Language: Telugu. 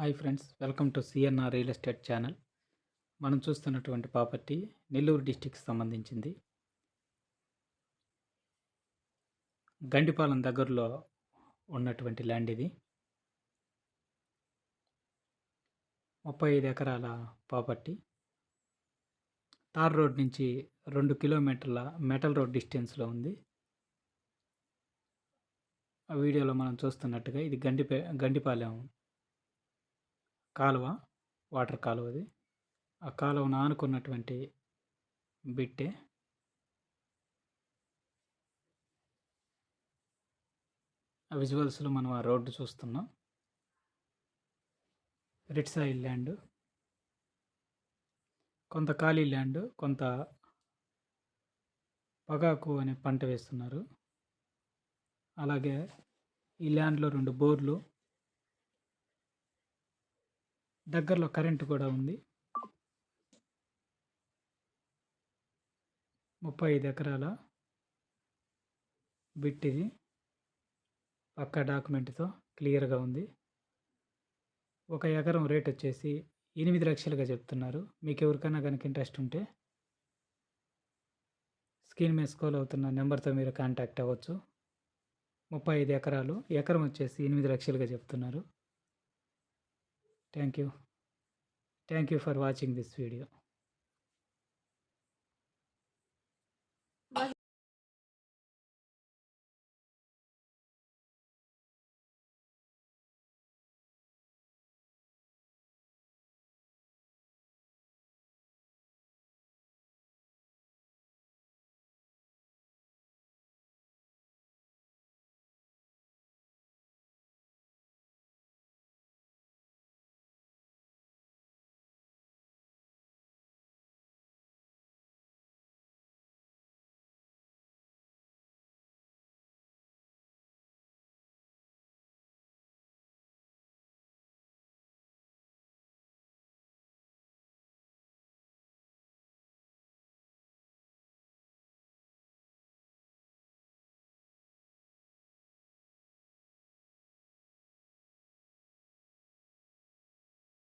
Hi friends, welcome to CNR real estate channel. మనం చూస్తున్నటువంటి ప్రాపర్టీ నెల్లూరు డిస్టిక్కి సంబంధించింది. గండిపాలెం దగ్గరలో ఉన్నటువంటి ల్యాండ్ ఇది. 35 ఎకరాల ప్రాపర్టీ. తార్ రోడ్ నుంచి 2 కిలోమీటర్ల మెటల్ రోడ్ డిస్టెన్స్లో ఉంది. ఆ వీడియోలో మనం చూస్తున్నట్టుగా ఇది గండిపాలెం కాలువ, వాటర్ కాలువది. ఆ కాలువను ఆనుకున్నటువంటి బిట్టే. ఆ విజువల్స్లో మనం ఆ రోడ్డు చూస్తున్నాం. రెడ్ సాయిల్ ల్యాండ్, కొంత ఖాళీ ల్యాండ్, కొంత పొగాకు అనే పంట వేస్తున్నారు. అలాగే ఈ ల్యాండ్లో 2 బోర్లు, దగ్గరలో కరెంటు కూడా ఉంది. 35 ఎకరాల బిట్ ఇది. పక్కా డాక్యుమెంట్తో క్లియర్గా ఉంది. 1 ఎకరం రేట్ వచ్చేసి 8 లక్షలుగా చెప్తున్నారు. మీకు ఎవరికైనా కనుక ఇంట్రెస్ట్ ఉంటే స్క్రీన్ మీద స్క్రోల్ అవుతున్న నెంబర్తో మీరు కాంటాక్ట్ అవ్వచ్చు. 35 ఎకరాలు, ఎకరం వచ్చేసి 8 లక్షలుగా చెప్తున్నారు. Thank you for watching this video.